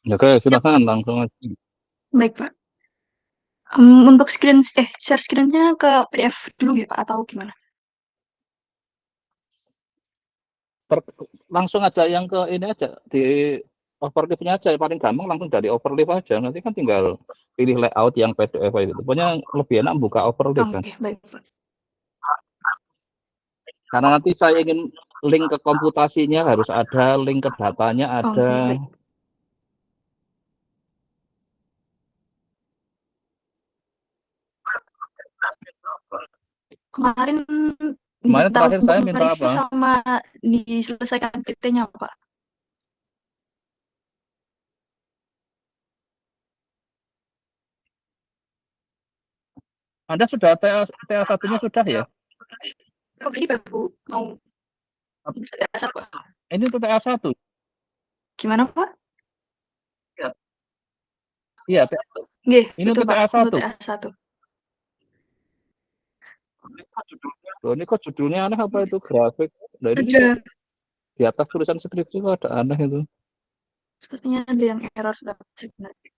Ya, Kak, Yap, silakan langsung aja. baik, Pak. Untuk share screen-nya ke PDF dulu ya, Pak, atau gimana? Per langsung aja yang ke ini aja, di overleaf-nya aja, paling gampang langsung dari overleaf aja, nanti kan tinggal pilih layout yang PDF kayak gitu. Pokoknya lebih enak buka overleaf kan. Oke, baik, Pak. Karena nanti saya ingin link ke komputasinya harus ada, link ke datanya Oke, ada. baik. Kemarin Kemarin minta terakhir untuk saya minta nge-review apa? sama diselesaikan PT-nya, Pak. Anda sudah TA 1-nya sudah ya? Oh, ini baru mau dasar, Pak. Ini untuk TA 1. Gimana, Pak? Iya, Nggih, ini betul, untuk Pak, TA untuk 1. TA 1. Loh, ini kok judulnya aneh apa itu grafik? Nah, ini kok Ada, di atas tulisan skripsi kok ada aneh itu. sepertinya ada yang error sebenarnya.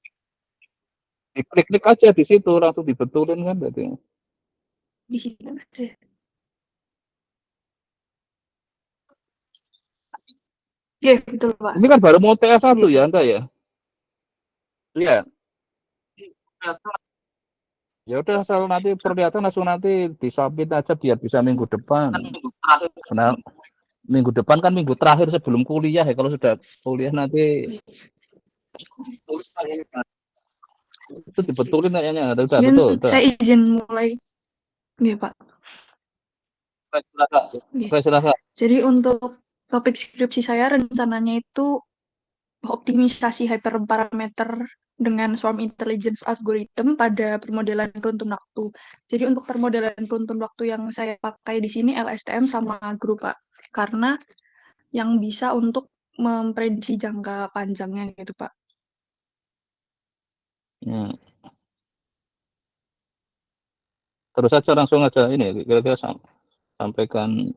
Diklik-klik aja di situ langsung dibetulin kan berarti. Di sini kan ada. Iya, betul, Pak. Ini kan baru mau TA 1 Nggih. ya Anda ya? Iya. Ya udah asal nanti perlihatkan langsung nanti disubmit aja biar bisa minggu depan. Nah, minggu depan kan minggu terakhir sebelum kuliah ya. Kalau sudah kuliah nanti itu dibetulin kayaknya. Udah Mungkin betul, udah. saya izin mulai. Nggih, Pak. Silakan. Nggih. Oke, silakan. Jadi untuk topik skripsi saya rencananya itu optimisasi hyperparameter dengan swarm intelligence algorithm pada permodelan penuntun waktu. Jadi untuk permodelan penuntun waktu yang saya pakai di sini LSTM sama GRU, Pak. Karena yang bisa untuk memprediksi jangka panjangnya gitu, Pak. Hmm. Terus aja langsung aja ini kira-kira sampaikan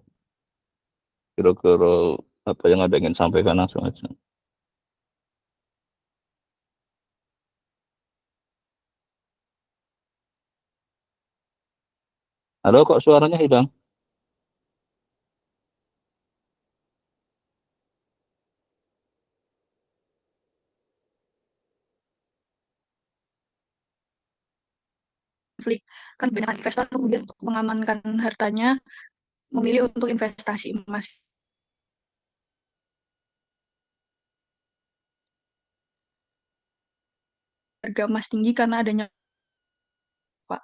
kira-kira apa yang Anda ingin sampaikan langsung aja. Halo, kok suaranya hilang? Konflik kan kebanyakan investor kemudian untuk mengamankan hartanya memilih untuk investasi emas. Harga emas tinggi karena adanya, Pak.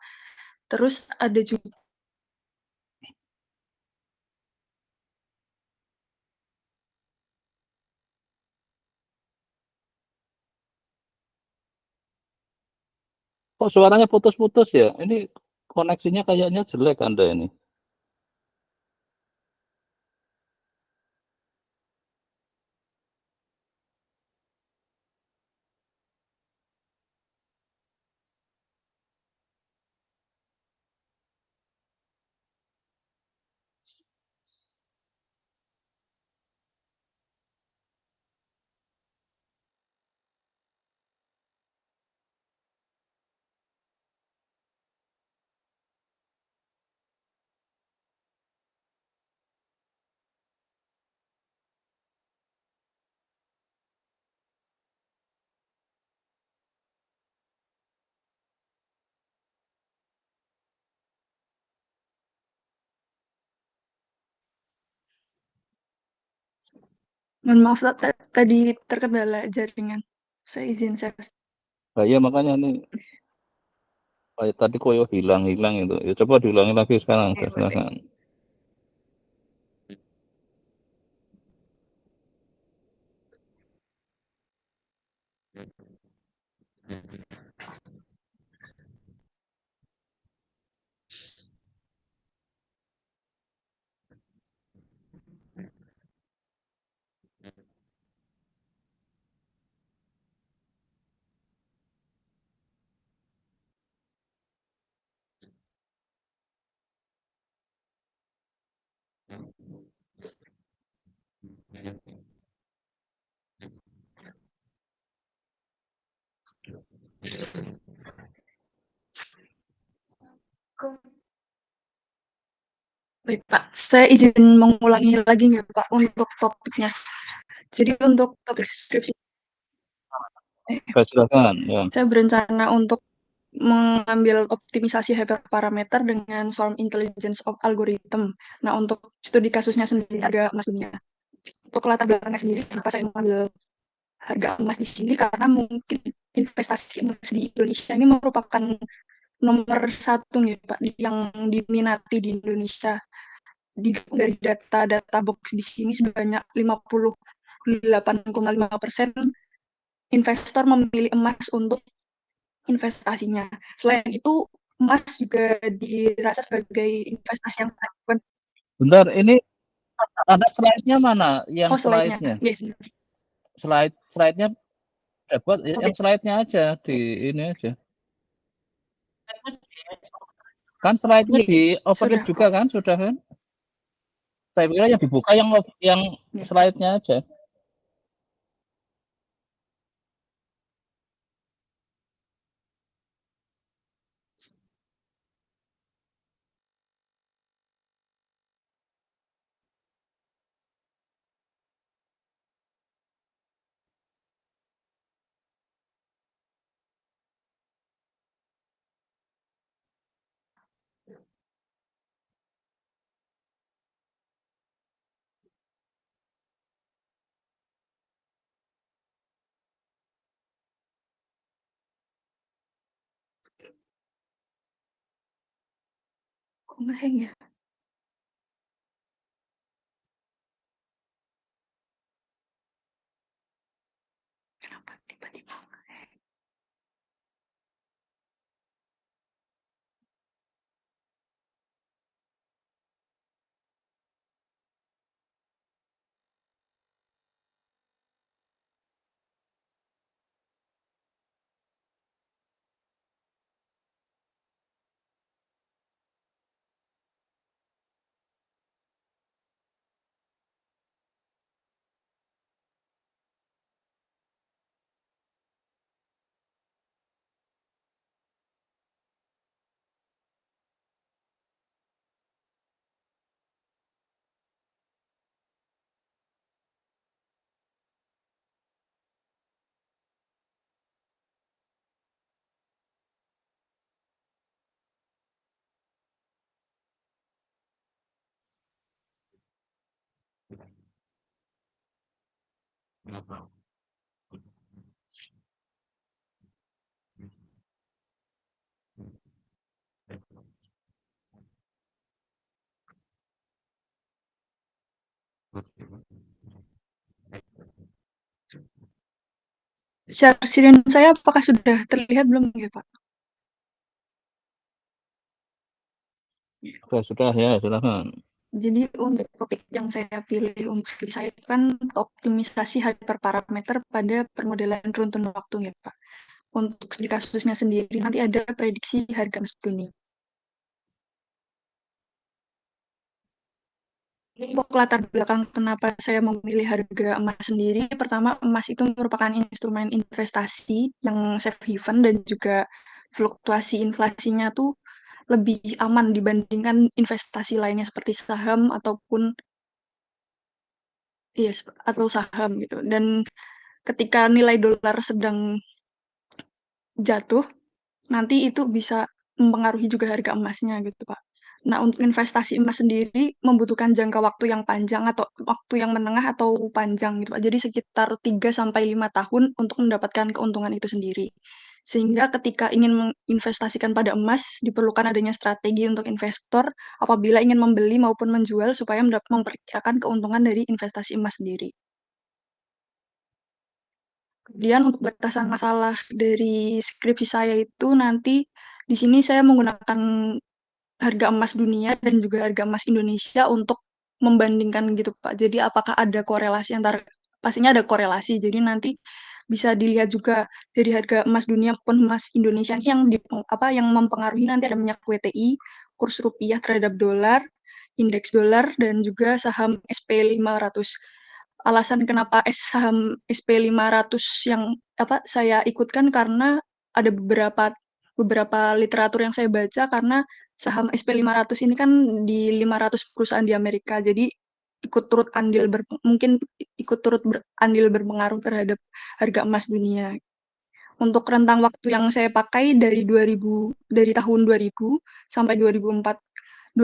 Terus ada juga Kok suaranya putus-putus ya? Ini koneksinya kayaknya jelek Anda ini. mohon maaf tadi terkendala jaringan. Saya izin share. Nah, iya makanya nih kayak tadi koyo hilang-hilang itu. Ya coba diulangi lagi sekarang, silakan. Baik, Pak. Saya izin mengulangi lagi nggak, Pak, untuk topiknya. Jadi untuk topik skripsi Silakan, ya. saya berencana untuk mengambil optimisasi hyperparameter dengan Swarm Intelligence of Algorithm. Nah, untuk studi kasusnya sendiri harga emas dunia. Untuk latar belakangnya sendiri, kenapa saya mengambil harga emas di sini, karena mungkin investasi emas di Indonesia ini merupakan nomor satu nih, Pak, yang diminati di Indonesia. Dari data-data box di sini sebanyak 58,5% investor memilih emas untuk investasinya. Selain itu, emas juga dirasa sebagai investasi yang sangat. Bentar, ini ada slide-nya mana? Yang Oh, slide-nya. slide-nya? Yes. Slide-nya dapat, yang Oke. slide-nya aja di ini aja. Kan slide-nya di overlap Sudah, juga Pak. kan, sudah kan? Saya kira yang dibuka yang Ya. slide-nya aja. Kok nge-hang ya? Kenapa tiba-tiba? Share screen saya apakah sudah terlihat belum ya, Pak? Sudah ya, silakan. Jadi untuk topik yang saya pilih untuk skripsi saya itu kan optimisasi hyperparameter pada permodelan runtun waktu ya, Pak. Untuk di kasusnya sendiri nanti ada prediksi harga emas dunia. Untuk latar belakang kenapa saya memilih harga emas sendiri, pertama emas itu merupakan instrumen investasi yang safe haven dan juga fluktuasi inflasinya tuh lebih aman dibandingkan investasi lainnya seperti saham ataupun iya atau saham gitu. Dan ketika nilai dolar sedang jatuh, nanti itu bisa mempengaruhi juga harga emasnya gitu, Pak. Nah, untuk investasi emas sendiri membutuhkan jangka waktu yang panjang atau waktu yang menengah atau panjang gitu, Pak. Jadi sekitar 3 sampai 5 tahun untuk mendapatkan keuntungan itu sendiri. Sehingga ketika ingin menginvestasikan pada emas, diperlukan adanya strategi untuk investor apabila ingin membeli maupun menjual supaya memperkirakan keuntungan dari investasi emas sendiri. Kemudian untuk batasan masalah dari skripsi saya itu nanti di sini saya menggunakan harga emas dunia dan juga harga emas Indonesia untuk membandingkan gitu, Pak. Jadi apakah ada korelasi antara pastinya ada korelasi. Jadi nanti bisa dilihat juga dari harga emas dunia maupun emas Indonesia ini yang yang mempengaruhi nanti ada minyak WTI, kurs rupiah terhadap dolar, indeks dolar dan juga saham SP500. Alasan kenapa saham SP500 yang saya ikutkan karena ada beberapa literatur yang saya baca karena saham SP500 ini kan di 500 perusahaan di Amerika, jadi mungkin ikut turut berandil berpengaruh terhadap harga emas dunia. Untuk rentang waktu yang saya pakai dari tahun 2000 sampai 2024.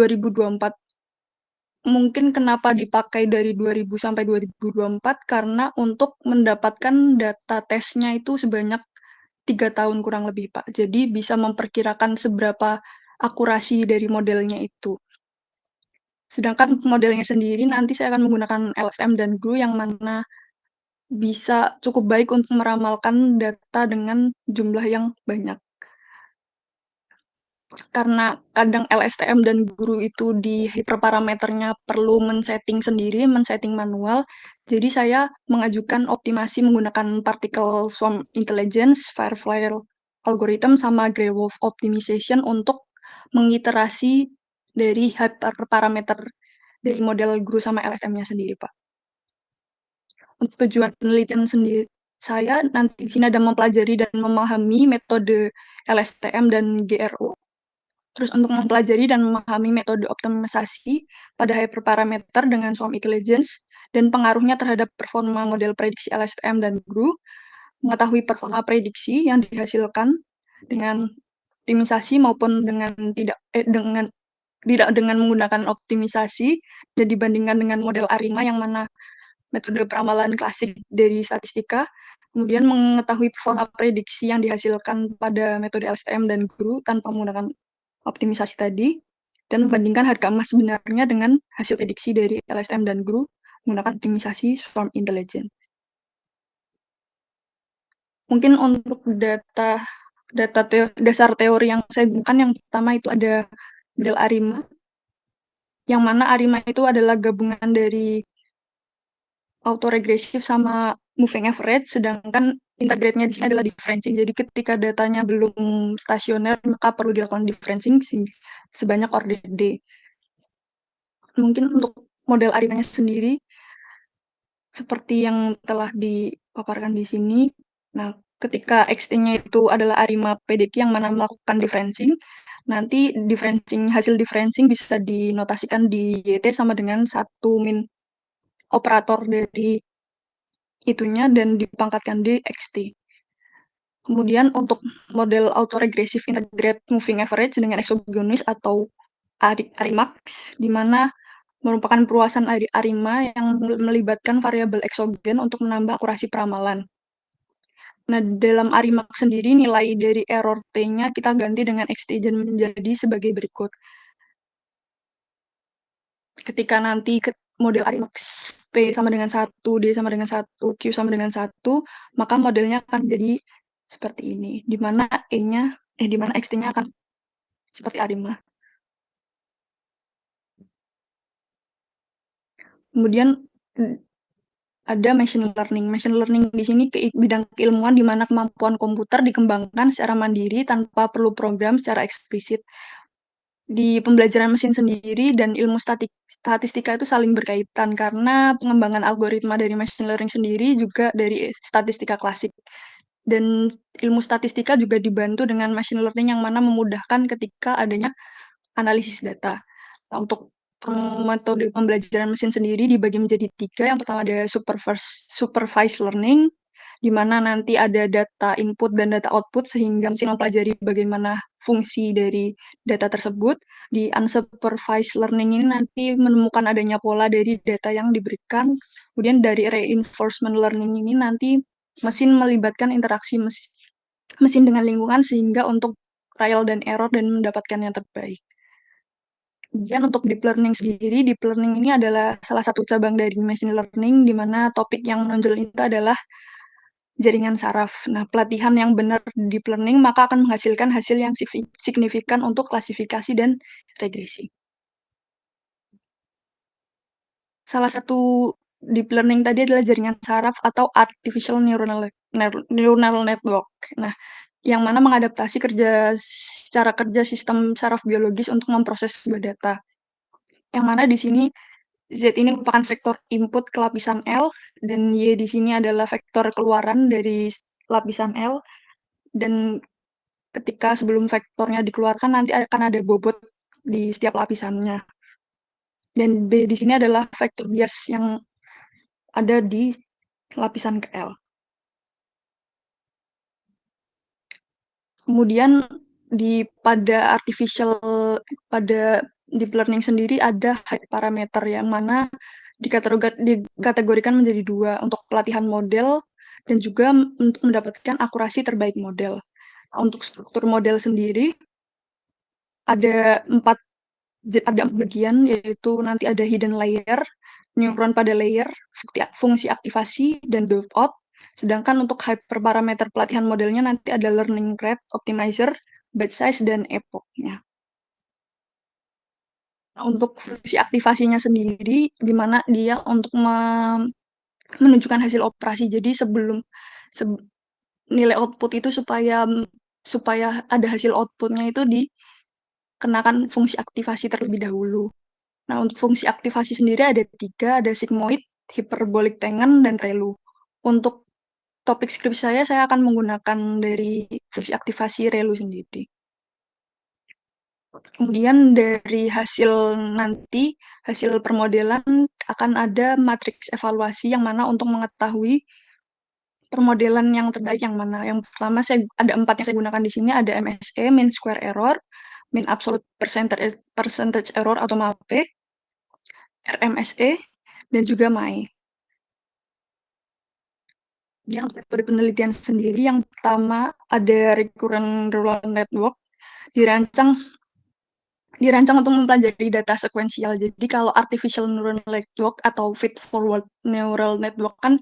Mungkin kenapa dipakai dari 2000 sampai 2024 karena untuk mendapatkan data tesnya itu sebanyak 3 tahun kurang lebih, Pak. Jadi bisa memperkirakan seberapa akurasi dari modelnya itu. Sedangkan modelnya sendiri nanti saya akan menggunakan LSM dan GRU yang mana bisa cukup baik untuk meramalkan data dengan jumlah yang banyak. Karena kadang LSTM dan GRU itu di hyperparameternya perlu men-setting manual, jadi saya mengajukan optimasi menggunakan particle swarm intelligence, Firefly algorithm, sama Grey Wolf optimization untuk mengiterasi dari hyperparameter dari model GRU sama LSM-nya sendiri, Pak. Untuk tujuan penelitian sendiri, saya nanti di sini ada mempelajari dan memahami metode LSTM dan GRO. Terus untuk mempelajari dan memahami metode optimisasi pada hyperparameter dengan swarm intelligence dan pengaruhnya terhadap performa model prediksi LSTM dan GRU, mengetahui performa prediksi yang dihasilkan dengan optimisasi maupun tidak dengan menggunakan optimisasi dan dibandingkan dengan model ARIMA yang mana metode peramalan klasik dari statistika, kemudian mengetahui performa prediksi yang dihasilkan pada metode LSTM dan GRU tanpa menggunakan optimisasi tadi, dan membandingkan harga emas sebenarnya dengan hasil prediksi dari LSTM dan GRU menggunakan optimisasi swarm intelligence. Mungkin untuk dasar teori yang saya gunakan, yang pertama itu ada model ARIMA, yang mana ARIMA itu adalah gabungan dari autoregresif sama moving average, sedangkan integrate-nya di sini adalah differencing. Jadi ketika datanya belum stasioner, maka perlu dilakukan differencing sebanyak order D. Mungkin untuk model ARIMA-nya sendiri, seperti yang telah dipaparkan di sini, nah ketika XT-nya itu adalah ARIMA PDQ yang mana melakukan differencing, nanti hasil differencing bisa dinotasikan di YT sama dengan 1 min operator dari itunya dan dipangkatkan di XT. Kemudian untuk model autoregressive integrate moving average dengan exogenous atau ARIMAX, di mana merupakan perluasan ARIMA yang melibatkan variabel eksogen untuk menambah akurasi peramalan. Nah, dalam ARIMAX sendiri, nilai dari error T-nya kita ganti dengan XT dan menjadi sebagai berikut. Ketika nanti model ARIMAX P sama dengan 1, D sama dengan 1, Q sama dengan 1, maka modelnya akan jadi seperti ini, di mana XT-nya akan seperti ARIMA. Kemudian ada machine learning. Machine learning di sini bidang keilmuan di mana kemampuan komputer dikembangkan secara mandiri tanpa perlu program secara eksplisit. Di pembelajaran mesin sendiri dan ilmu statistika itu saling berkaitan karena pengembangan algoritma dari machine learning sendiri juga dari statistika klasik. Dan ilmu statistika juga dibantu dengan machine learning yang mana memudahkan ketika adanya analisis data. Nah, untuk metode pembelajaran mesin sendiri dibagi menjadi 3. Yang pertama ada supervised learning, di mana nanti ada data input dan data output sehingga mesin mempelajari bagaimana fungsi dari data tersebut. Di unsupervised learning ini nanti menemukan adanya pola dari data yang diberikan. Kemudian dari reinforcement learning ini nanti mesin melibatkan interaksi mesin dengan lingkungan sehingga untuk trial dan error dan mendapatkan yang terbaik. Dan untuk deep learning sendiri, deep learning ini adalah salah satu cabang dari machine learning, di mana topik yang menonjol itu adalah jaringan saraf. Nah, pelatihan yang benar deep learning maka akan menghasilkan hasil yang signifikan untuk klasifikasi dan regresi. Salah satu deep learning tadi adalah jaringan saraf atau artificial neural network. Nah, yang mana mengadaptasi cara kerja sistem saraf biologis untuk memproses sebuah data. Yang mana di sini Z ini merupakan vektor input ke lapisan L, dan Y di sini adalah vektor keluaran dari lapisan L, dan ketika sebelum vektornya dikeluarkan nanti akan ada bobot di setiap lapisannya. Dan B di sini adalah vektor bias yang ada di lapisan KL. Kemudian pada deep learning sendiri ada height parameter yang mana dikategorikan menjadi dua untuk pelatihan model dan juga untuk mendapatkan akurasi terbaik model. Untuk struktur model sendiri ada empat bagian, yaitu nanti ada hidden layer, neuron pada layer, fungsi aktivasi, dan dropout. Sedangkan untuk hyperparameter pelatihan modelnya nanti ada learning rate, optimizer, batch size, dan epoch-nya. Nah, untuk fungsi aktivasinya sendiri, gimana dia untuk menunjukkan hasil operasi. Jadi sebelum nilai output itu supaya ada hasil outputnya itu dikenakan fungsi aktivasi terlebih dahulu. Nah, untuk fungsi aktivasi sendiri ada 3, ada sigmoid, hyperbolic tangent, dan ReLU. Untuk topik skripsi saya akan menggunakan dari fungsi aktivasi ReLU sendiri. Kemudian dari hasil permodelan akan ada matriks evaluasi yang mana untuk mengetahui permodelan yang terbaik yang mana. Yang pertama ada 4 yang saya gunakan di sini, ada MSE, mean square error, mean absolute percentage error atau MAPE, RMSE, dan juga MAE. Yang dari penelitian sendiri, yang pertama ada recurrent neural network, dirancang untuk mempelajari data sekuensial. Jadi kalau artificial neural network atau feed forward neural network kan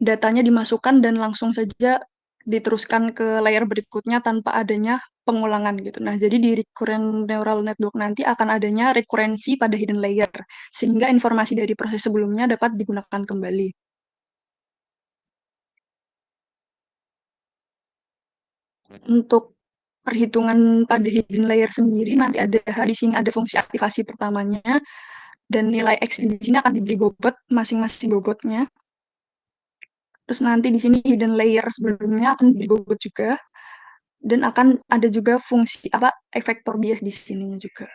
datanya dimasukkan dan langsung saja diteruskan ke layer berikutnya tanpa adanya pengulangan gitu. Nah, jadi di recurrent neural network nanti akan adanya rekurensi pada hidden layer, sehingga informasi dari proses sebelumnya dapat digunakan kembali. Untuk perhitungan pada hidden layer sendiri, nanti di sini ada fungsi aktivasi pertamanya, dan nilai X di sini akan diberi bobot, masing-masing bobotnya. Terus nanti di sini hidden layer sebelumnya akan diberi bobot juga, dan akan ada juga fungsi efektor bias di sininya juga.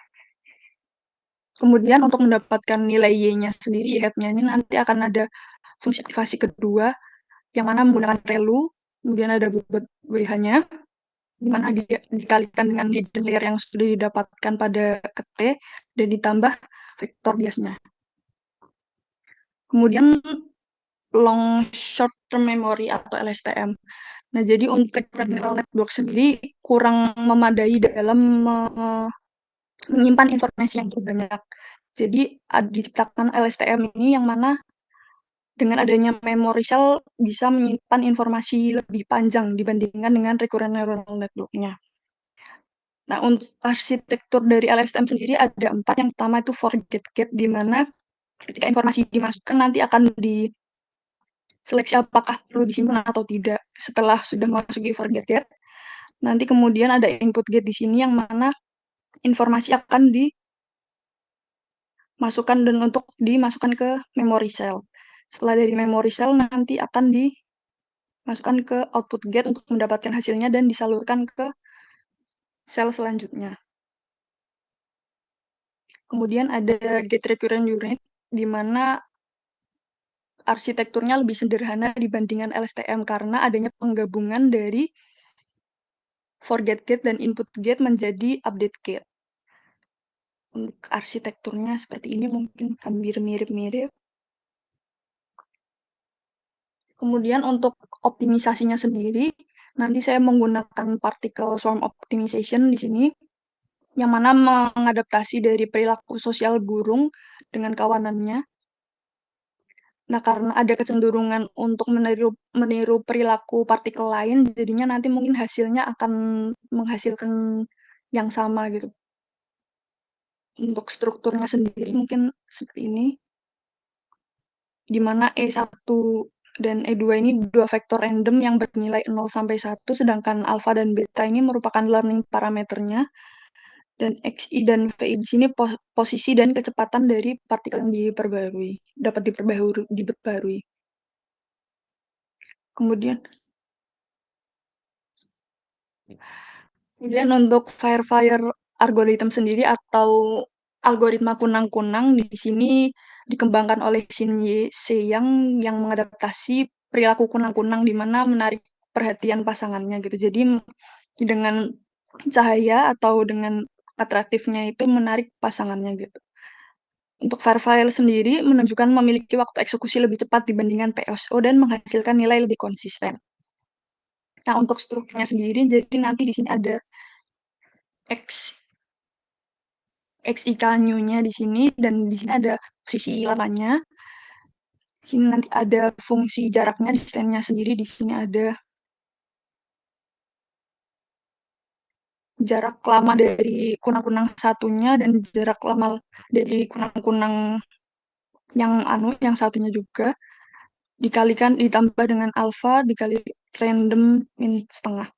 Kemudian untuk mendapatkan nilai Y-nya sendiri, Y-nya ini nanti akan ada fungsi aktivasi kedua, yang mana menggunakan ReLU, kemudian ada bobot WH-nya, di mana dikalikan dengan hidden layer yang sudah didapatkan pada T, dan ditambah vektor biasnya. Kemudian long short term memory atau LSTM. Nah, jadi untuk neural network sendiri kurang memadai dalam menyimpan informasi yang terbanyak. Jadi diciptakan LSTM ini yang mana dengan adanya memory cell bisa menyimpan informasi lebih panjang dibandingkan dengan recurrent neural network-nya. Nah, untuk arsitektur dari LSTM sendiri ada 4. Yang pertama itu forget gate, di mana ketika informasi dimasukkan nanti akan diseleksi apakah perlu disimpan atau tidak. Setelah sudah memasuki forget gate, nanti kemudian ada input gate di sini yang mana informasi akan dimasukkan dan untuk dimasukkan ke memory cell. Setelah dari memory cell nanti akan dimasukkan ke output gate untuk mendapatkan hasilnya dan disalurkan ke sel selanjutnya. Kemudian ada gate recurrent unit, di mana arsitekturnya lebih sederhana dibandingkan LSTM karena adanya penggabungan dari forget gate dan input gate menjadi update gate. Untuk arsitekturnya seperti ini mungkin hampir mirip-mirip. Kemudian untuk optimisasinya sendiri, nanti saya menggunakan particle swarm optimization di sini, yang mana mengadaptasi dari perilaku sosial burung dengan kawanannya. Nah, karena ada kecenderungan untuk meniru perilaku partikel lain, jadinya nanti mungkin hasilnya akan menghasilkan yang sama gitu. Untuk strukturnya sendiri mungkin seperti ini, di mana E1 dan E2 ini 2 vektor random yang bernilai 0 sampai 1, sedangkan alfa dan beta ini merupakan learning parameternya, dan XI dan VI di sini posisi dan kecepatan dari partikel yang dapat diperbarui. Kemudian untuk Firefly algoritma sendiri atau algoritma kunang-kunang di sini dikembangkan oleh Shin Se-yang yang mengadaptasi perilaku kunang-kunang di mana menarik perhatian pasangannya gitu. Jadi dengan cahaya atau dengan atraktifnya itu menarik pasangannya gitu. Untuk Verfile sendiri menunjukkan memiliki waktu eksekusi lebih cepat dibandingkan PSO dan menghasilkan nilai lebih konsisten. Nah, untuk strukturnya sendiri, jadi nanti di sini ada X XIK new-nya di sini dan di sini ada posisi lamanya. Di sini nanti ada fungsi jaraknya di stand-nya sendiri. Di sini ada jarak lama dari kunang-kunang satunya dan jarak lama dari kunang-kunang yang satunya juga dikalikan ditambah dengan alpha dikali random min setengah.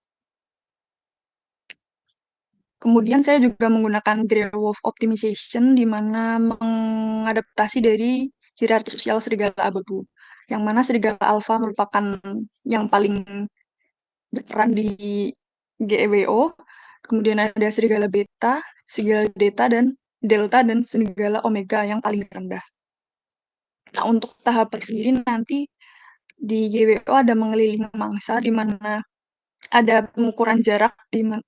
Kemudian saya juga menggunakan Grey-Wolf Optimization di mana mengadaptasi dari hierarki sosial serigala abu-abu, yang mana serigala alpha merupakan yang paling berperan di GEWO, kemudian ada serigala beta, serigala delta, dan serigala omega yang paling rendah. Nah, untuk tahapan sendiri nanti di GWO ada mengelilingi mangsa di mana ada pengukuran jarak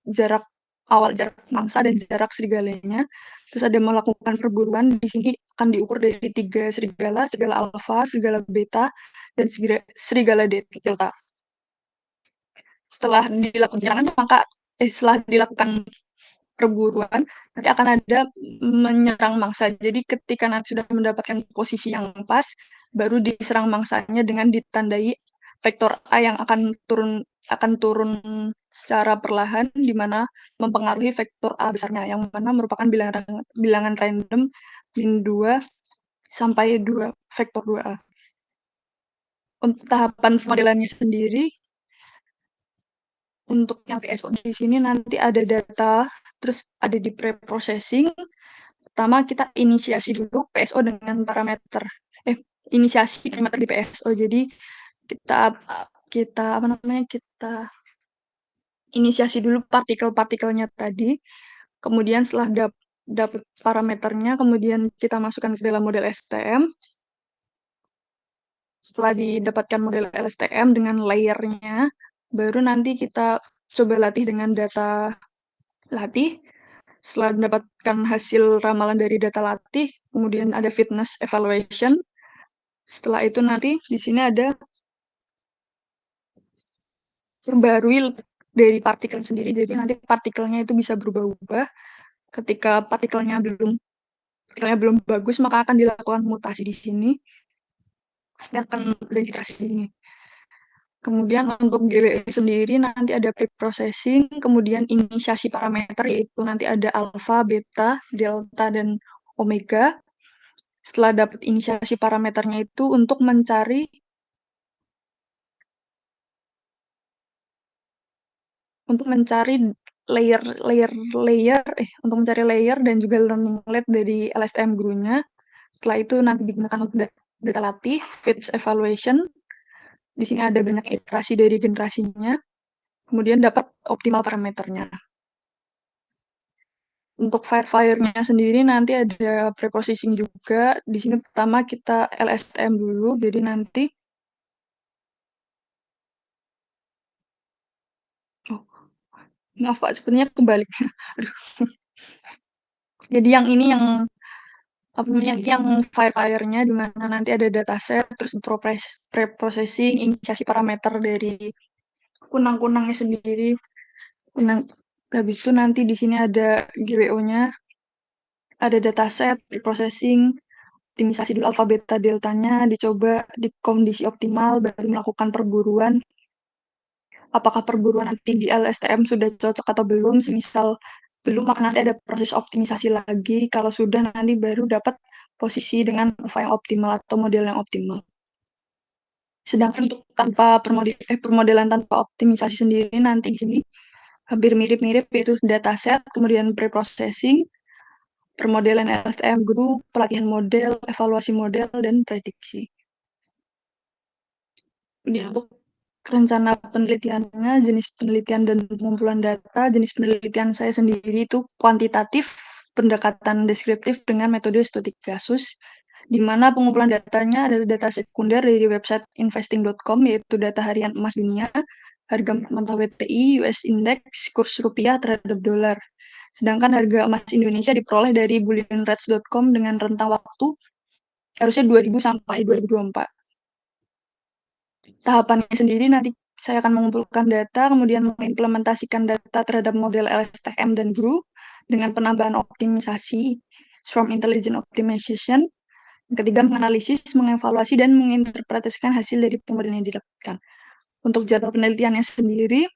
jarak awal jarak mangsa dan jarak serigalanya. Terus ada melakukan perburuan di sini akan diukur dari 3 serigala, serigala alfa, serigala beta, dan serigala delta. Setelah dilakukan perburuan, nanti akan ada menyerang mangsa. Jadi ketika nanti sudah mendapatkan posisi yang pas, baru diserang mangsanya dengan ditandai vektor A yang akan turun secara perlahan, di mana mempengaruhi vektor A besarnya, yang mana merupakan bilangan random min 2 sampai 2 vektor 2A. Untuk tahapan pemodelannya sendiri, untuk yang PSO di sini nanti ada data, terus ada di pre-processing. Pertama kita inisiasi dulu PSO dengan parameter inisiasi parameter di PSO. Jadi kita inisiasi dulu partikel-partikelnya tadi. Kemudian setelah dapat parameternya, kemudian kita masukkan ke dalam model STM. Setelah didapatkan model LSTM dengan layer-nya, baru nanti kita coba latih dengan data latih. Setelah mendapatkan hasil ramalan dari data latih, kemudian ada fitness evaluation. Setelah itu nanti di sini ada perbarui dari partikel sendiri. Jadi nanti partikelnya itu bisa berubah-ubah. Ketika partikelnya belum bagus, maka akan dilakukan mutasi di sini dan akan modifikasi di sini. Kemudian untuk GWE sendiri nanti ada pre-processing, kemudian inisiasi parameter, yaitu nanti ada alpha, beta, delta, dan omega. Setelah dapat inisiasi parameternya itu untuk mencari layer dan juga learning rate dari LSTM GRU-nya. Setelah itu nanti digunakan untuk data latih, fitness evaluation. Di sini ada banyak iterasi dari generasinya. Kemudian dapat optimal parameternya. Untuk Firefly-nya sendiri nanti ada preprocessing juga. Di sini pertama kita LSTM dulu, jadi nanti maaf Pak, sebenarnya kebalik. Jadi yang ini yang Firefly-nya di mana nanti ada dataset, terus preprocessing, inisiasi parameter dari kunang-kunangnya sendiri. Habis itu nanti di sini ada GWO-nya, ada dataset, preprocessing, optimisasi dulu alfa beta deltanya, dicoba di kondisi optimal, baru melakukan perburuan. Apakah perburuan nanti di LSTM sudah cocok atau belum, semisal belum, maka nanti ada proses optimisasi lagi, kalau sudah nanti baru dapat posisi dengan alfa yang optimal atau model yang optimal. Sedangkan untuk permodelan tanpa optimisasi sendiri nanti di sini hampir mirip-mirip, yaitu dataset, kemudian preprocessing, permodelan LSTM group, pelatihan model, evaluasi model, dan prediksi. Kemudian untuk rencana penelitiannya, jenis penelitian dan pengumpulan data. Jenis penelitian saya sendiri itu kuantitatif, pendekatan deskriptif dengan metode studi kasus, di mana pengumpulan datanya adalah data sekunder dari website investing.com, yaitu data harian emas dunia, harga mata WTI, US Index, kurs rupiah terhadap dolar. Sedangkan harga emas Indonesia diperoleh dari bullionrates.com dengan rentang waktu harusnya 2000 sampai 2024. Tahapannya sendiri nanti saya akan mengumpulkan data, kemudian mengimplementasikan data terhadap model LSTM dan GRU dengan penambahan optimisasi, Swarm Intelligent Optimization. Yang ketiga, menganalisis, mengevaluasi, dan menginterpretasikan hasil dari pemodel yang didapatkan. Untuk jadwal penelitiannya sendiri,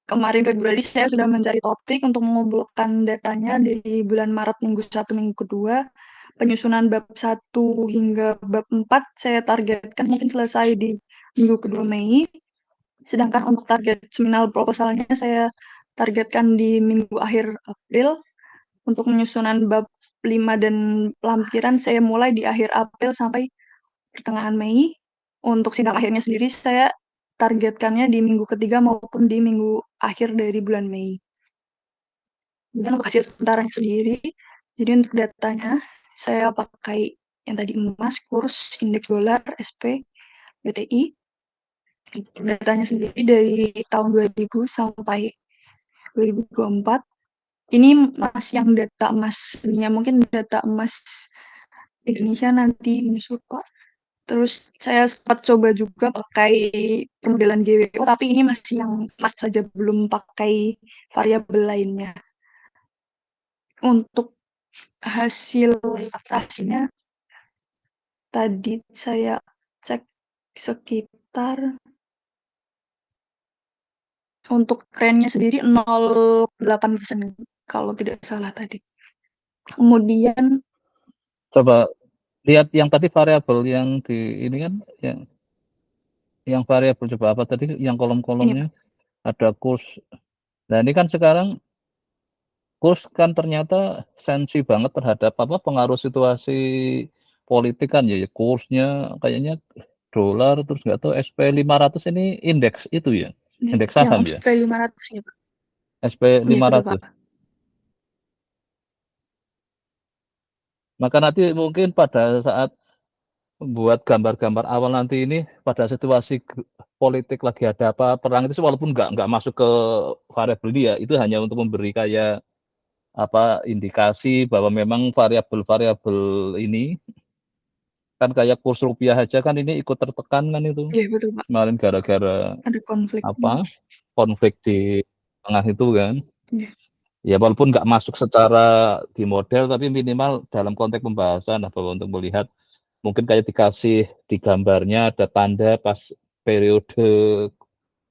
kemarin Februari saya sudah mencari topik untuk mengumpulkan datanya di bulan Maret minggu 1, minggu kedua. Penyusunan bab 1 hingga bab 4 saya targetkan mungkin selesai di minggu kedua Mei. Sedangkan untuk target seminar proposalnya saya targetkan di minggu akhir April. Untuk penyusunan bab 5 dan lampiran saya mulai di akhir April sampai pertengahan Mei. Untuk sidang akhirnya sendiri saya targetkannya di minggu ketiga maupun di minggu akhir dari bulan Mei. Dan untuk hasil sementaranya sendiri, jadi untuk datanya saya pakai yang tadi emas, kurs, indeks dolar, SP, BTI. Datanya sendiri dari tahun 2000 sampai 2024. Ini masih yang data emasnya, mungkin data emas Indonesia nanti menyusul Pak. Terus saya sempat coba juga pakai permodelan GWO, tapi ini masih yang emas saja, belum pakai variabel lainnya. Untuk hasil atrasinya, tadi saya cek sekitar untuk trennya sendiri 0,8% kalau tidak salah tadi. Kemudian Coba lihat yang tadi variabel yang di ini kan yang variabel coba apa tadi yang kolom-kolomnya ada kurs. Nah, ini kan sekarang kurs kan ternyata sensi banget terhadap apa pengaruh situasi politik kan ya, kursnya kayaknya dolar terus nggak tahu SP 500 ini indeks itu ya, indeks yang saham ya, SP 500 ya Pak. SP Iya betul Pak. 500. Maka nanti mungkin pada saat buat gambar-gambar awal nanti ini pada situasi politik lagi ada apa perang itu walaupun nggak masuk ke variabel dia itu hanya untuk memberi kayak apa indikasi bahwa memang variabel-variabel ini kan kayak kurs rupiah aja kan ini ikut tertekan kan itu Iya betul Pak. kemarin gara-gara Ada konflik. apa konflik di tengah itu kan Iya. ya walaupun nggak masuk secara di model tapi minimal dalam konteks pembahasan bahwa untuk melihat mungkin kayak dikasih di gambarnya ada tanda pas periode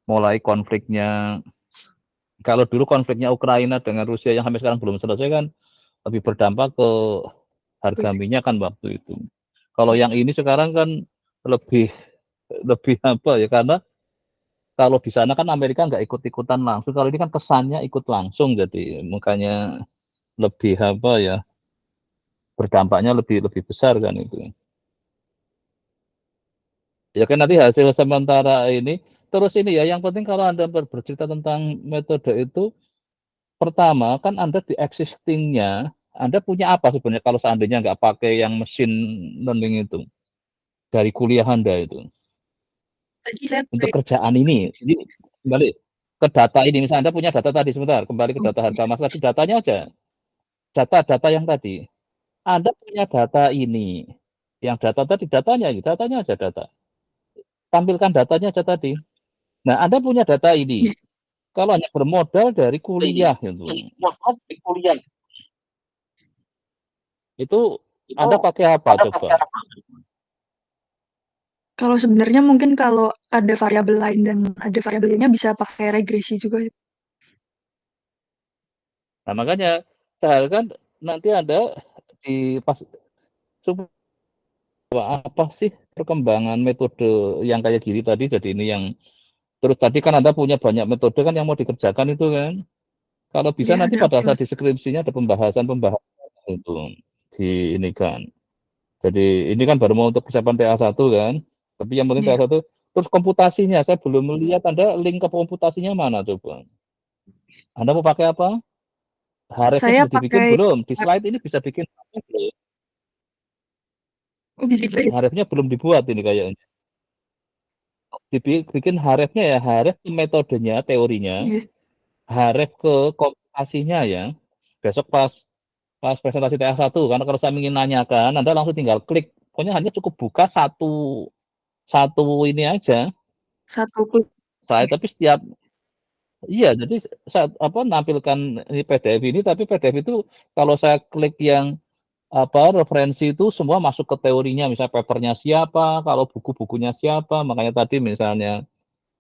mulai konfliknya. Kalau dulu konfliknya Ukraina dengan Rusia yang sampai sekarang belum selesai kan lebih berdampak ke harga minyak kan waktu itu. Kalau yang ini sekarang kan lebih apa ya karena kalau di sana kan Amerika nggak ikut-ikutan langsung. Kalau ini kan kesannya ikut langsung jadi makanya lebih apa ya berdampaknya lebih besar kan itu. Ya kan nanti hasil sementara ini terus ini ya yang penting kalau Anda bercerita tentang metode itu pertama kan Anda di existing-nya Anda punya apa sebenarnya kalau seandainya nggak pakai yang mesin learning itu dari kuliah Anda itu Tadi saya untuk kerjaan ini. Jadi kembali ke data ini misalnya Anda punya data tadi sebentar kembali ke data harga emas tadi datanya aja data yang tadi Anda punya data ini yang data tadi datanya aja data tampilkan datanya aja tadi. Nah, Anda punya data ini. Kalau hanya bermodal dari kuliah itu Anda pakai apa coba? kalau sebenarnya mungkin kalau ada variabel lain dan ada variabelnya bisa pakai regresi juga. Nah, makanya seharusnya nanti Anda di pas apa sih perkembangan metode yang kayak gini tadi jadi ini yang terus tadi kan Anda punya banyak metode kan yang mau dikerjakan itu kan. Kalau bisa Ya, nanti ada pada saat optimasi. deskripsinya ada pembahasan itu di ini kan. Jadi ini kan baru mau untuk persiapan TA1 kan. Tapi yang penting Iya. TA1, terus komputasinya, saya belum melihat Anda link ke komputasinya mana coba? Anda mau pakai apa? Href-nya Saya sudah dibikin pakai belum? Di slide ini bisa bikin belum? bisa Href-nya belum dibuat ini kayaknya. Dibikin Href-nya ya, Href ke metodenya, teorinya, iya, Href ke komputasinya ya. Besok pas presentasi TA1, karena kalau saya ingin nanyakan, Anda langsung tinggal klik. Pokoknya hanya cukup buka satu ini aja, satu klik. slide, tapi setiap iya, jadi saat apa nampilkan ini PDF ini, tapi PDF itu kalau saya klik yang apa referensi itu semua masuk ke teorinya, misalnya papernya siapa, kalau buku-bukunya siapa, makanya tadi misalnya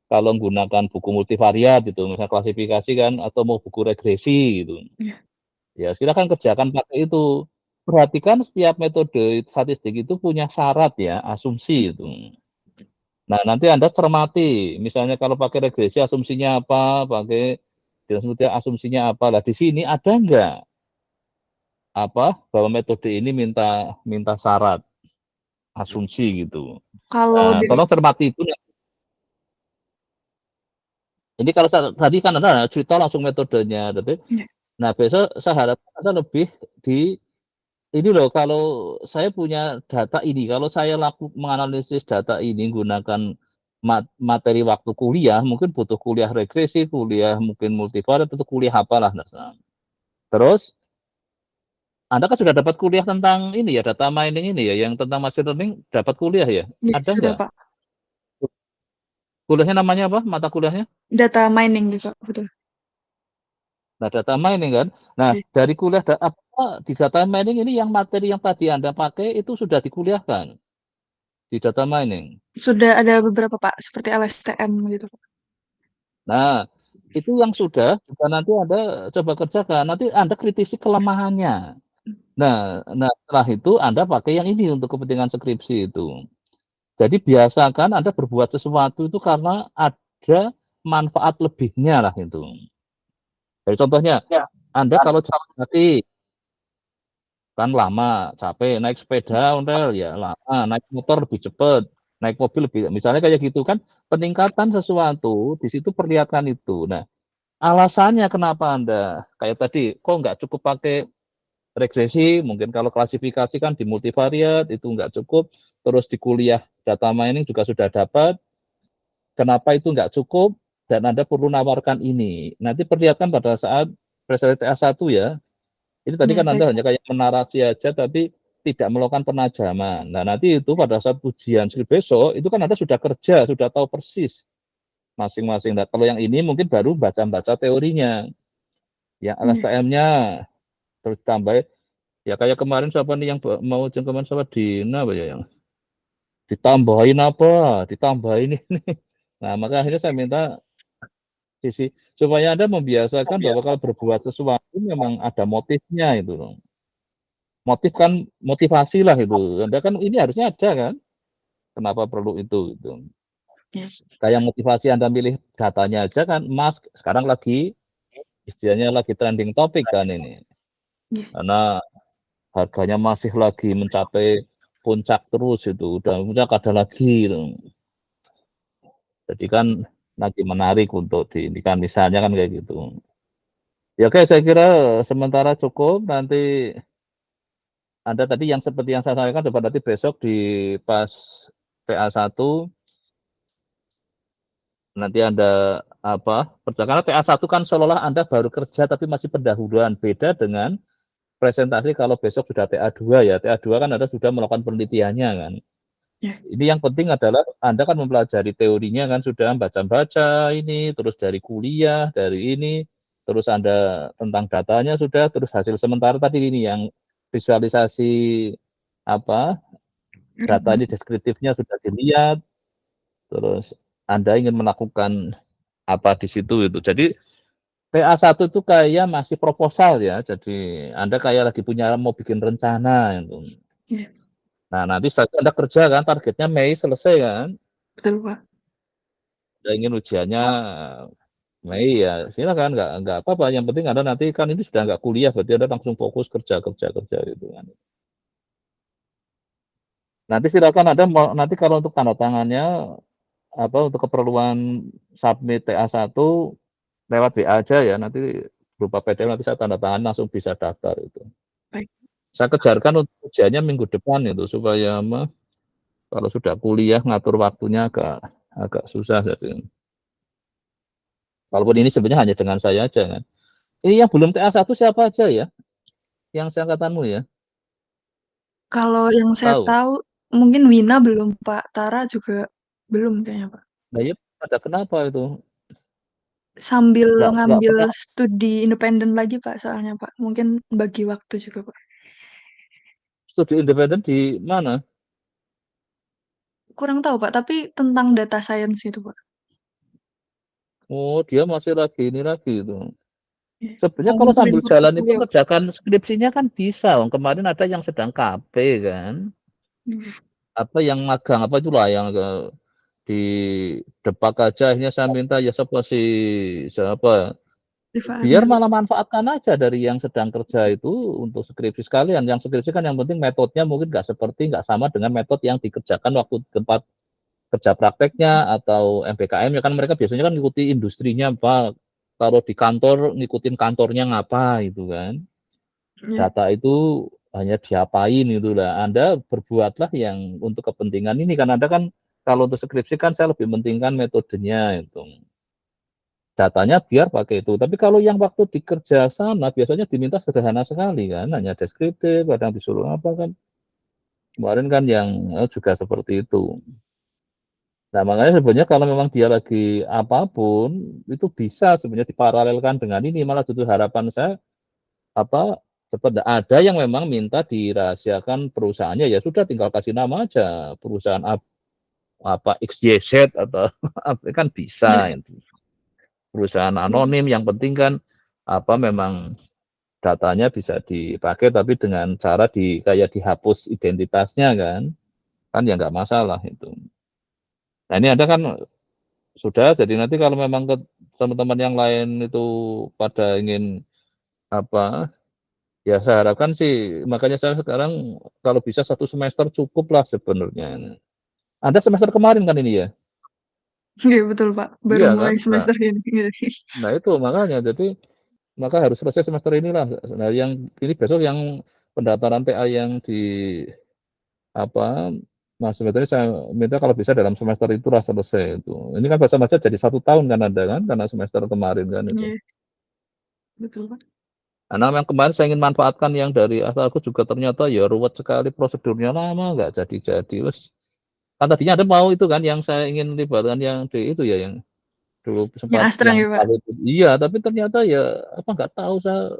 kalau menggunakan buku multivariat gitu, misalnya klasifikasi kan, atau mau buku regresi gitu, Iya. ya silakan kerjakan pakai itu. Perhatikan setiap metode statistik itu punya syarat ya, asumsi itu. Nah, nanti Anda cermati, misalnya kalau pakai regresi asumsinya apa, pakai asumsinya apa. Lah di sini ada enggak apa bahwa metode ini minta minta syarat asumsi gitu. Kalau Nah, dari tolong cermati itu. Ini kalau tadi kan Anda cerita langsung metodenya, gitu. iya, Nah, besok saya harap Anda lebih di ini loh, kalau saya punya data ini, kalau saya menganalisis data ini menggunakan materi waktu kuliah, mungkin butuh kuliah regresi, kuliah mungkin multivariat, atau kuliah apalah. Nah, terus Anda kan sudah dapat kuliah tentang ini ya, data mining ini ya, yang tentang machine learning dapat kuliah ya? iya, Ada sudah nggak? Pak. Kuliahnya namanya apa? Mata kuliahnya? Data mining juga, betul. Nah, data mining kan. Nah, Iya. dari kuliah apa di data mining ini yang materi yang tadi Anda pakai itu sudah dikuliahkan di data mining. Sudah ada beberapa Pak, seperti LSTM gitu Pak. Nah, itu yang sudah nanti Anda coba kerjakan. Nanti Anda kritisi kelemahannya. Nah, setelah itu Anda pakai yang ini untuk kepentingan skripsi itu. Jadi biasakan Anda berbuat sesuatu itu karena ada manfaat lebihnya lah itu. Jadi contohnya, Ya. Anda kalau jalan kaki kan lama, capek, naik sepeda ontel ya lama, naik motor lebih cepat, naik mobil lebih, misalnya kayak gitu kan, peningkatan sesuatu di situ perlihatkan itu. Nah, alasannya kenapa Anda kayak tadi, kok nggak cukup pakai regresi, mungkin kalau klasifikasi kan di multivariat itu nggak cukup, terus di kuliah data mining juga sudah dapat, kenapa itu nggak cukup, dan Anda perlu nawarkan ini. Nanti perlihatkan pada saat presentasi A1 ya, ini tadi Ya, kan saya Anda hanya kayak menarasi aja, tapi tidak melakukan penajaman. Nah, nanti itu pada saat ujian skrip besok, itu kan Anda sudah kerja, sudah tahu persis masing-masing. Nah, kalau yang ini mungkin baru baca-baca teorinya, yang iya, LSTM-nya, terus tambah ya kayak kemarin siapa nih yang mau kemarin siapa Dina apa ya yang ditambahin apa, ditambahin ini. Nah, maka akhirnya saya minta sisi supaya Anda membiasakan bahwa kalau berbuat sesuatu memang ada motifnya itu loh. Motif kan motivasi lah itu. Anda kan ini harusnya ada kan? Kenapa perlu itu gitu. iya, Kayak motivasi Anda milih datanya aja kan emas sekarang lagi istilahnya lagi trending topik kan ini. iya, Karena harganya masih lagi mencapai puncak terus itu, udah puncak ada lagi gitu. Jadi kan lagi menarik untuk diindikan misalnya kan kayak gitu. Ya oke saya kira sementara cukup nanti Anda tadi yang seperti yang saya sampaikan coba nanti besok di pas PA1 nanti Anda apa karena TA1 kan seolah-olah Anda baru kerja tapi masih pendahuluan beda dengan presentasi kalau besok sudah TA2 ya TA2 kan Anda sudah melakukan penelitiannya kan iya, ini yang penting adalah Anda kan mempelajari teorinya kan sudah baca-baca ini terus dari kuliah dari ini terus Anda tentang datanya sudah terus hasil sementara tadi ini yang visualisasi apa data ini deskriptifnya sudah dilihat terus Anda ingin melakukan apa di situ itu. Jadi TA1 itu kayak masih proposal ya. Jadi Anda kayak lagi punya mau bikin rencana itu. iya, Nah, nanti setelah itu Anda kerja kan targetnya Mei selesai kan. betul Pak. Anda ingin ujiannya Mei ya silakan nggak apa-apa. Yang penting Anda nanti kan ini sudah nggak kuliah berarti Anda langsung fokus kerja kerja kerja gitu kan. Nanti silakan Anda nanti kalau untuk tanda tangannya untuk keperluan submit TA1 lewat WA aja ya, nanti berupa PDF nanti saya tanda tangan langsung bisa daftar itu. Baik. Saya kejarkan untuk ujiannya minggu depan itu supaya kalau sudah kuliah ngatur waktunya agak susah jadi. Walaupun ini sebenarnya hanya dengan saya aja kan. Ini yang belum TA1 siapa aja ya? Yang seangkatanmu ya? Kalau yang saya Tahu? tahu mungkin Wina belum, Pak. Tara juga belum kayaknya, Pak. Nah, ya pada kenapa itu? Sambil Nggak ngambil pernah studi independen lagi, Pak, soalnya, Pak. Mungkin bagi waktu juga, Pak. studi independen di mana? Kurang tahu, Pak, tapi tentang data science itu, Pak. Oh, dia masih lagi ini lagi itu. Iya. Sebenarnya Mau kalau ngumpulin sambil jalan itu portofolio. ngerjakan skripsinya kan bisa. Kemarin ada yang sedang KP kan. Iya. Apa yang magang apa itulah yang di Depak aja akhirnya saya minta ya siapa biar Manfaatnya, Pak. malah manfaatkan aja dari yang sedang kerja itu untuk skripsi sekalian. Yang skripsi kan yang penting metodenya mungkin nggak sama dengan metode yang dikerjakan waktu tempat kerja prakteknya atau MBKM ya kan mereka biasanya kan ngikuti industrinya apa. Kalau di kantor ngikutin kantornya ngapa itu kan. Iya. Data itu hanya diapain itulah. Anda berbuatlah yang untuk kepentingan ini kan Anda kan kalau untuk skripsi kan saya lebih pentingkan metodenya itu. Datanya biar pakai itu. Tapi kalau yang waktu dikerja sana biasanya diminta sederhana sekali kan, hanya deskriptif, kadang disuruh apa kan. Kemarin kan yang juga seperti itu. Nah, makanya sebenarnya kalau memang dia lagi apapun itu bisa sebenarnya diparalelkan dengan ini. Malah justru harapan saya seperti ada yang memang minta dirahasiakan perusahaannya ya sudah tinggal kasih nama aja perusahaan XYZ atau kan Iya. bisa itu. Perusahaan anonim yang penting kan memang datanya bisa dipakai tapi dengan cara kayak dihapus identitasnya kan ya nggak masalah itu. Nah ini ada kan sudah jadi nanti kalau memang ke teman-teman yang lain itu pada ingin apa ya saya harapkan sih makanya saya sekarang kalau bisa 1 semester cukup lah sebenarnya. Anda semester kemarin kan ini ya? Iya, betul, Pak. Baru Iya kan? mulai Nah, semester ini. Iya. nah itu makanya jadi maka harus selesai semester inilah. Nah yang ini besok yang pendaftaran TA yang di apa Mas sebetulnya saya minta kalau bisa dalam semester itulah selesai itu. Ini kan bahasa jadi 1 tahun kan ada kan karena semester kemarin kan itu. Iya, betul, Pak. Karena yang kemarin saya ingin manfaatkan yang dari asalku juga ternyata ya ruwet sekali prosedurnya lama nggak jadi-jadi. Wes kan tadinya ada mau itu kan yang saya ingin libatkan yang di itu ya yang dulu Yang sempat Astra yang ya, Pak. iya tapi ternyata ya nggak tahu saya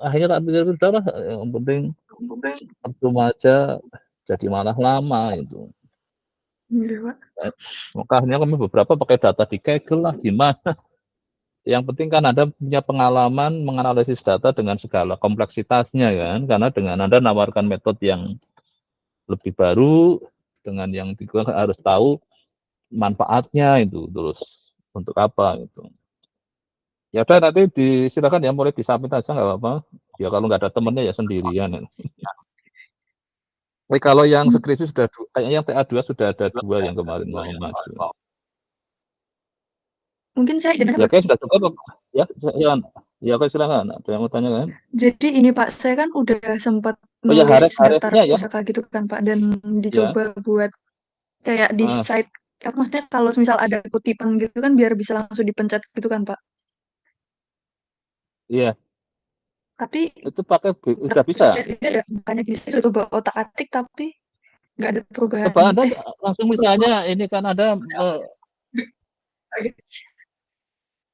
akhirnya tak pikir udah lah yang penting percuma aja jadi malah lama itu. Iya, Pak. Makanya kami beberapa pakai data di Kaggle lah gimana. Yang penting kan Anda punya pengalaman menganalisis data dengan segala kompleksitasnya kan. Karena dengan Anda nawarkan metode yang lebih baru dengan yang juga harus tahu manfaatnya itu terus untuk apa itu. Ya udah nanti silakan ya mulai disubmit aja nggak apa-apa. Ya kalau nggak ada temennya ya sendirian. Tapi kalau yang skripsi sudah kayaknya yang TA2 sudah ada 2 yang kemarin mau maju. Mungkin saya jadi Ya kayak sudah cukup ya. Ya oke silakan. Ada yang mau tanya kan? Jadi ini Pak, saya kan udah sempat Oh ya nulis daftar harefnya ya. pusaka gitu kan Pak, dan Ya. dicoba buat kayak di Ah, site, apa maksudnya kalau misal ada kutipan gitu kan biar bisa langsung dipencet gitu kan Pak. iya, Tapi itu pakai udah bisa. sukses ini ada bukannya bisa coba otak atik tapi nggak ada perubahan. Coba Anda langsung misalnya ini kan ada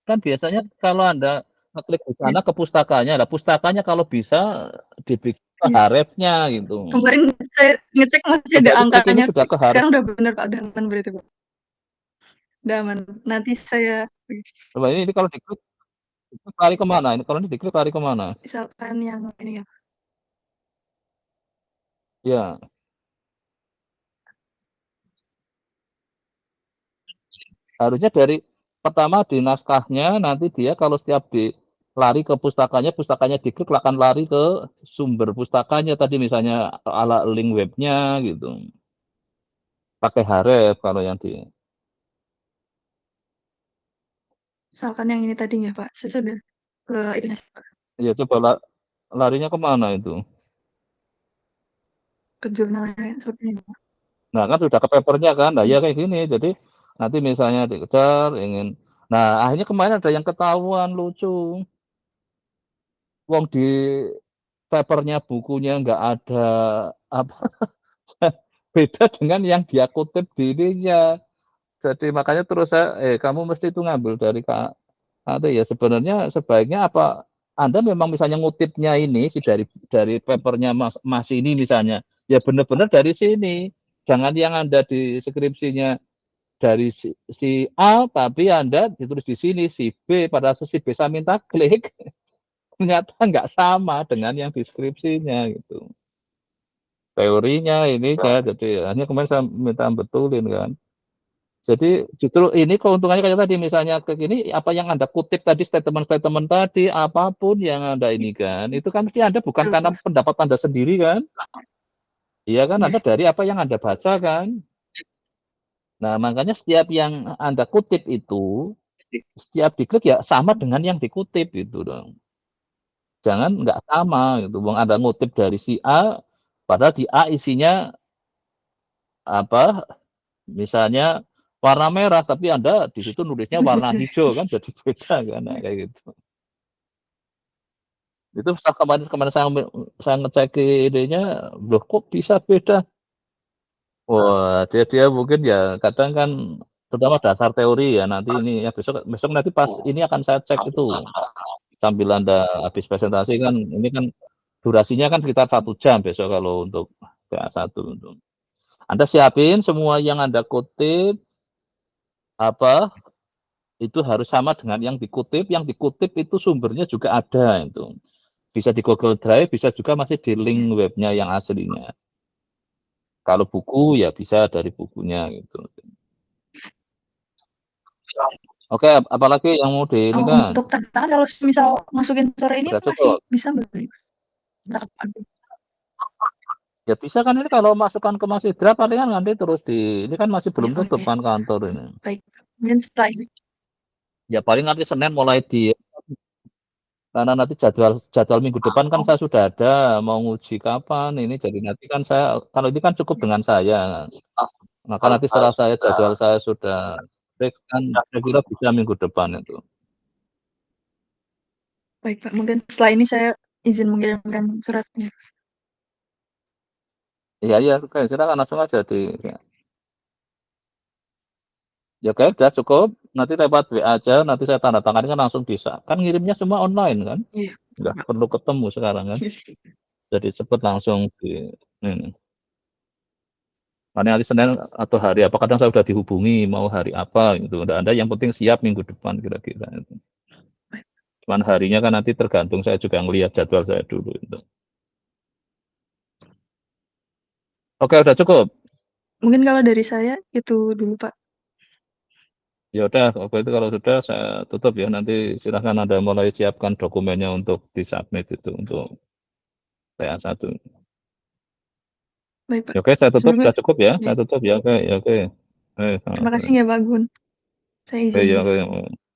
kan biasanya kalau Anda ngeklik di Iya, sana ke pustakanya. Nah, pustakanya kalau bisa dibikin ke iya. harefnya gitu. Kemarin saya ngecek masih Coba ada itu cek ini angkanya sudah sih. ke haref. Sekarang udah bener Pak, udah aman berarti Pak. Udah aman. Nanti saya Coba ini kalau diklik itu lari kemana? Ini kalau ini diklik lari kemana? misalkan yang ini ya. Ya, harusnya dari pertama di naskahnya nanti dia kalau setiap lari ke pustakanya diklik akan lari ke sumber pustakanya tadi misalnya ala link webnya gitu. pakai Haref kalau yang di Misalkan yang ini tadi ya Pak, saya sudah ini ya coba larinya kemana itu? ke jurnalnya seperti ini. Nah kan sudah ke papernya kan, nah Iya. ya kayak gini. Jadi nanti misalnya dikejar ingin, nah akhirnya kemarin ada yang ketahuan lucu. Wong di papernya bukunya nggak ada apa beda dengan yang dia kutip di ininya. Jadi makanya terus saya, kamu mesti itu ngambil dari Kak Ade ya sebenarnya sebaiknya apa Anda memang misalnya ngutipnya ini sih dari papernya Mas ini misalnya, ya benar-benar dari sini. Jangan yang Anda di skripsinya dari si A tapi Anda ditulis di sini si B, pada si B saya minta klik ternyata nggak sama dengan yang deskripsinya gitu. Teorinya ini kan, jadi hanya kemarin saya minta betulin kan. Jadi justru ini keuntungannya kayak tadi misalnya ke gini apa yang Anda kutip tadi statement-statement tadi apapun yang Anda ini kan itu kan mesti Anda bukan Betul, karena Pak. pendapat Anda sendiri kan. Iya kan Iya. Anda dari apa yang Anda baca kan. Nah, makanya setiap yang Anda kutip itu setiap diklik ya sama dengan yang dikutip itu dong. Jangan nggak sama gitu. Wong Anda ngutip dari si A padahal di A isinya apa misalnya warna merah tapi Anda di situ nulisnya warna hijau kan jadi beda kan nah, kayak gitu. Itu setelah kemarin saya ngecek idenya, loh kok bisa beda? Wah, dia mungkin ya kadang kan terutama dasar teori ya nanti ini ya besok besok nanti pas ini akan saya cek itu sambil Anda habis presentasi kan ini kan durasinya kan sekitar 1 jam besok kalau untuk PA1 untuk. Anda siapin semua yang Anda kutip apa itu harus sama dengan yang dikutip itu sumbernya juga ada itu. Bisa di Google Drive, bisa juga masih di link Iya. webnya yang aslinya. Kalau buku ya bisa dari bukunya gitu. Oke, apalagi yang mau di ini kan? Untuk tanda tangan kalau misal masukin sore ini Udah masih cukup. bisa nggak? Nggak kepake. Ya bisa kan ini kalau masukkan ke Mas Idra palingan nanti terus ini kan masih Ya, belum tutup oke. kan kantor ini. Baik. Mungkin setelah ini. Ya paling nanti Senin mulai karena nanti jadwal jadwal minggu depan kan saya sudah ada mau nguji kapan ini jadi nanti kan saya kalau ini kan cukup dengan saya. Maka nanti setelah jadwal saya sudah fix kan saya kira bisa minggu depan itu. Baik, Pak. Mungkin setelah ini saya izin mengirimkan suratnya. Iya iya oke silakan langsung aja ya. Ya oke udah cukup nanti lewat WA aja nanti saya tanda tangan kan langsung bisa kan ngirimnya semua online kan Iya, nggak Pak. perlu ketemu sekarang kan jadi cepet langsung di ini. Nanti Senin atau hari apa kadang saya sudah dihubungi mau hari apa gitu. Nggak ada yang penting siap minggu depan kira-kira itu. Cuman harinya kan nanti tergantung saya juga ngelihat jadwal saya dulu itu. Oke udah cukup. Mungkin kalau dari saya itu dulu, Pak. Ya udah oke itu kalau sudah saya tutup ya nanti silahkan Anda mulai siapkan dokumennya untuk disubmit itu untuk TA1. Baik, Pak. Ya, oke saya tutup Sebelumnya, sudah cukup ya ya, saya tutup ya oke ya oke. terima kasih ya Pak Gun. Saya Oke izin ya dulu. oke.